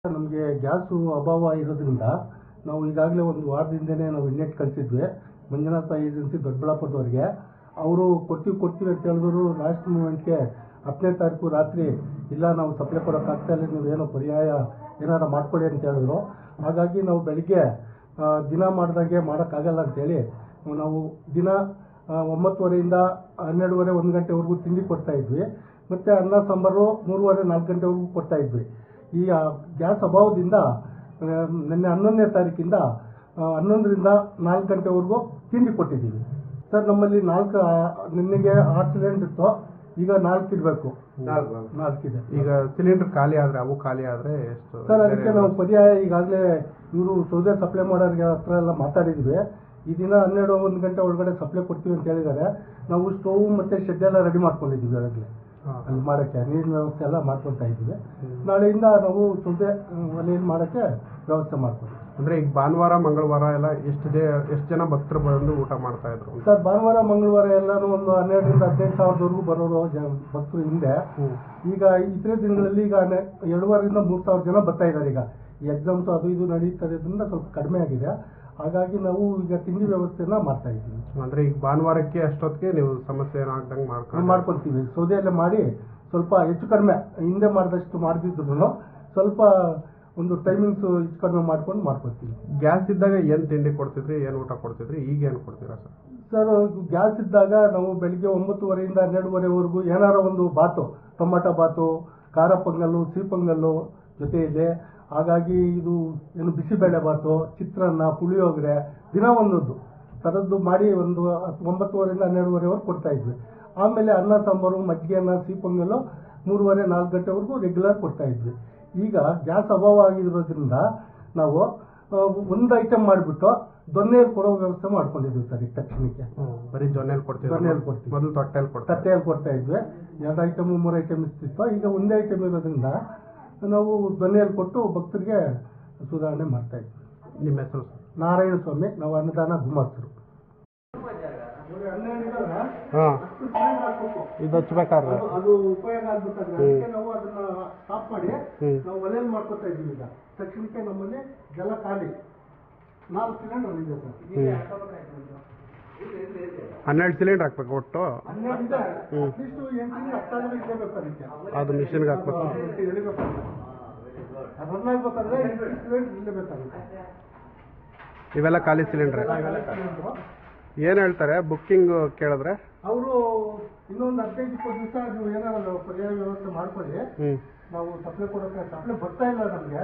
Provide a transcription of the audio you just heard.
ನಮಗೆ ಗ್ಯಾಸು ಅಭಾವ ಇರೋದ್ರಿಂದ ನಾವು ಈಗಾಗಲೇ ಒಂದು ವಾರದಿಂದನೇ ನಾವು ಇನ್ನೆಟ್ ಕಳಿಸಿದ್ವಿ ಮಂಜುನಾಥ ಏಜೆನ್ಸಿ ದೊಡ್ಡಬಳ್ಳಾಪುರದವರಿಗೆ. ಅವರು ಕೊಡ್ತೀವಿ ಅಂತ ಹೇಳಿದ್ರು. ಲಾಸ್ಟ್ ಮೂಮೆಂಟ್ಗೆ 10ನೇ ತಾರೀಕು ರಾತ್ರಿ ಇಲ್ಲ ನಾವು ಸಪ್ಲೈ ಕೊಡೋಕ್ಕಾಗ್ತಾ ಇಲ್ಲ, ನೀವೇನೋ ಪರ್ಯಾಯ ಏನಾರು ಮಾಡ್ಕೊಳ್ಳಿ ಅಂತ ಹೇಳಿದ್ರು. ಹಾಗಾಗಿ ನಾವು ಬೆಳಿಗ್ಗೆ ದಿನ ಮಾಡಿದಾಗೆ ಮಾಡೋಕ್ಕಾಗಲ್ಲ ಅಂತೇಳಿ ನಾವು ದಿನ 9:30ಯಿಂದ 12:30 1 ಗಂಟೆವರೆಗೂ ತಿಂಡಿ ಕೊಡ್ತಾಯಿದ್ವಿ. ಮತ್ತು ಅನ್ನ ಸಾಂಬಾರು 3:30 4 ಗಂಟೆವರೆಗೂ ಕೊಡ್ತಾಯಿದ್ವಿ. ಈ ಗ್ಯಾಸ್ ಅಭಾವದಿಂದ ನಿನ್ನೆ 11ನೇ ತಾರೀಕಿಂದ 11ರಿಂದ 4 ಗಂಟೆವರೆಗೂ ತಿಂಡಿ ಕೊಟ್ಟಿದ್ದೀವಿ ಸರ್. ನಮ್ಮಲ್ಲಿ ನಿನ್ನೆಗೆ 6 ಸಿಲಿಂಡರ್ ಇತ್ತು, ಈಗ 4 ಇರಬೇಕು. 4 ಇದೆ. ಈಗ ಸಿಲಿಂಡರ್ ಖಾಲಿ ಆದರೆ ಅವು ಖಾಲಿ ಆದರೆ ಎಷ್ಟು ಸರ್? ಅದಕ್ಕೆ ನಾವು ಪರ್ಯಾಯ ಈಗಾಗಲೇ ಇವರು ಸೌದೆ ಸಪ್ಲೈ ಮಾಡೋರಿಗೆ ಹತ್ರ ಎಲ್ಲ ಮಾತಾಡಿದ್ವಿ. ಈ ದಿನ 12-1 ಗಂಟೆ ಒಳಗಡೆ ಸಪ್ಲೈ ಕೊಡ್ತೀವಿ ಅಂತ ಹೇಳಿದ್ದಾರೆ. ನಾವು ಸ್ಟೋವ್ ಮತ್ತು ಶೆಡ್ ಎಲ್ಲ ರೆಡಿ ಮಾಡ್ಕೊಂಡಿದ್ದೀವಿ. ಆಗಲೇ ಅಲ್ಲಿ ಮಾಡೋಕ್ಕೆ ನೀರಿನ ವ್ಯವಸ್ಥೆ ಎಲ್ಲ ಮಾಡ್ಕೊತಾ ಇದ್ದೀವಿ. ನಾಳೆಯಿಂದ ನಾವು ಸೌದೆ ಒಲೆಯಲ್ಲಿ ಮಾಡೋಕ್ಕೆ ವ್ಯವಸ್ಥೆ ಮಾಡ್ತೀವಿ. ಅಂದರೆ ಈಗ ಭಾನುವಾರ ಮಂಗಳವಾರ ಎಲ್ಲ ಎಷ್ಟು ಜನ ಭಕ್ತರು ಬಂದು ಊಟ ಮಾಡ್ತಾ ಇದ್ರು ಸರ್? ಭಾನುವಾರ ಮಂಗಳವಾರ ಎಲ್ಲಾನು ಒಂದು 12ರಿಂದ 15 ಸಾವಿರದವರೆಗೂ ಬರೋರು ಭಕ್ತರು ಹಿಂದೆ. ಈಗ ಇತರೆ ದಿನಗಳಲ್ಲಿ ಈಗ 2,500ರಿಂದ 3,000 ಜನ ಬರ್ತಾ ಇದ್ದಾರೆ. ಈಗ ಈ ಎಕ್ಸಾಮ್ಸ್ ಅದು ಇದು ನಡೀತದ್ರಿಂದ ಸ್ವಲ್ಪ ಕಡಿಮೆ ಆಗಿದೆ. ಹಾಗಾಗಿ ನಾವು ಈಗ ತಿಂಡಿ ವ್ಯವಸ್ಥೆನ ಮಾಡ್ತಾ ಇದ್ದೀವಿ. ಅಂದರೆ ಈಗ ಭಾನುವಾರಕ್ಕೆ ಅಷ್ಟೊತ್ತಿಗೆ ನೀವು ಸಮಸ್ಯೆ ಏನಾಗ್ದಂಗೆ ಮಾಡ್ಕೊಳ್ತೀವಿ. ಸೌದೆಯಲ್ಲೇ ಮಾಡಿ ಸ್ವಲ್ಪ ಹೆಚ್ಚು ಕಡಿಮೆ ಹಿಂದೆ ಮಾಡಿದಷ್ಟು ಮಾಡದಿದ್ರು ಸ್ವಲ್ಪ ಒಂದು ಟೈಮಿಂಗ್ಸು ಹೆಚ್ಚು ಕಡಿಮೆ ಮಾಡ್ಕೊಳ್ತೀವಿ. ಗ್ಯಾಸ್ ಇದ್ದಾಗ ಏನು ತಿಂಡಿ ಕೊಡ್ತಿದ್ರಿ, ಏನು ಊಟ ಕೊಡ್ತಿದ್ರಿ, ಈಗ ಏನು ಕೊಡ್ತೀರಾ ಸರ್? ಸರ್, ಗ್ಯಾಸ್ ಇದ್ದಾಗ ನಾವು ಬೆಳಿಗ್ಗೆ 9:30ಯಿಂದ 12:30ವರೆಗೂ ಏನಾರ ಒಂದು ಬಾತು, ಟೊಮಾಟೊ ಬಾತು, ಖಾರ ಪೊಂಗಲ್ಲು, ಸಿಹಿ ಪೊಂಗಲ್ಲು ಜೊತೆಯಲ್ಲಿ, ಹಾಗಾಗಿ ಇದು ಏನು ಬಿಸಿಬೇಳೆ ಬಾತು, ಚಿತ್ರಾನ್ನ, ಪುಳಿಯೋಗರೆ ದಿನ ಒಂದೊಂದು ಥರದ್ದು ಮಾಡಿ ಒಂದು 9:30ರಿಂದ 12:30ವರೆಗೂ ಕೊಡ್ತಾ ಇದ್ವಿ. ಆಮೇಲೆ ಅನ್ನ ಸಾಂಬಾರು, ಮಜ್ಜಿಗೆ ಅನ್ನ, ಸಿಹಿ ಪೊಂಗಲ್ಲು 3:30 4 ಗಂಟೆವರೆಗೂ ರೆಗ್ಯುಲರ್ ಕೊಡ್ತಾ ಇದ್ವಿ. ಈಗ ಗ್ಯಾಸ್ ಅಭಾವ ಆಗಿರೋದ್ರಿಂದ ನಾವು ಒಂದು ಐಟಮ್ ಮಾಡಿಬಿಟ್ಟು ದೊನ್ನೆಯಲ್ಲಿ ಕೊಡೋ ವ್ಯವಸ್ಥೆ ಮಾಡ್ಕೊಂಡಿದ್ವಿ ಸರ್. ಈಗ ತಕ್ಷಣಕ್ಕೆ ಬರೀ ಜೊನ್ನೆಯಲ್ಲಿ ಕೊಡ್ತೀವಿ. ಮೊದಲು ತಟ್ಟೆಯಲ್ಲಿ ಕೊಡ್ತಾ ಇದ್ವಿ. 2 ಐಟಮು 3 ಐಟಮ್ ಇರ್ತಿತ್ತು. ಈಗ ಒಂದೇ ಐಟಮ್ ಇರೋದ್ರಿಂದ ನಾವು ದೊನ್ನೆಯಲ್ಲಿ ಕೊಟ್ಟು ಭಕ್ತರಿಗೆ ಸುಧಾರಣೆ ಮಾಡ್ತಾ ಇದ್ವಿ. ನಿಮ್ಮ ಹೆಸರು? ನಾರಾಯಣ ಸ್ವಾಮಿ. ನಾವು ಅನ್ನದಾನ ಗುಮಾಸ್ತರು. ಹಾಂ, ಇದು ಹಚ್ಬೇಕಾದ್ರೆ ಅದು ಉಪಯೋಗ ಆಗ್ಬೇಕಾದ್ರೆ ಅದಕ್ಕೆ ನಾವು ಅದನ್ನ ಸ್ಟಾಪ್ ಮಾಡಿ ನಾವು ಒಲೆಯಲ್ಲಿ ಮಾಡ್ಕೊತಾ ಇದ್ದೀವಿ. ಈಗ ತಕ್ಷಣಕ್ಕೆ ನಮ್ಮಲ್ಲಿ ಜಲ ಖಾಲಿ 4 ಸಿಲಿಂಡರ್ ಇದೆ ಸರ್. 12 ಸಿಲಿಂಡರ್ ಹಾಕ್ಬೇಕು ಒಟ್ಟು. 12 ಇದೆ. ಅಟ್ಲೀಸ್ಟ್ 8ರಿಂದ 10 ಇರಬೇಕು ಅದಕ್ಕೆ. ಅದು ಮಿಷಿನ್ಗೆ ಹಾಕ್ಬೇಕು. ರನ್ ಆಗ್ಬೇಕಾದ್ರೆ 8 ಸಿಲಿಂಡರ್ ಇರಲೇಬೇಕಾಗುತ್ತೆ. ಇವೆಲ್ಲ ಖಾಲಿ ಸಿಲಿಂಡ್ರೆ. ಏನು ಹೇಳ್ತಾರೆ ಬುಕ್ಕಿಂಗ್ ಕೇಳಿದ್ರೆ? ಅವರು ಇನ್ನೊಂದು 15-20 ದಿವಸ ನೀವು ಏನಾದ್ರು ಪರ್ಯಾಯ ವ್ಯವಸ್ಥೆ ಮಾಡ್ಕೊಳ್ಳಿ, ನಾವು ಸಪ್ಲೈ ಕೊಡೋಕೆ. ಸಪ್ಲೈ ಬರ್ತಾ ಇಲ್ಲ ನಮಗೆ.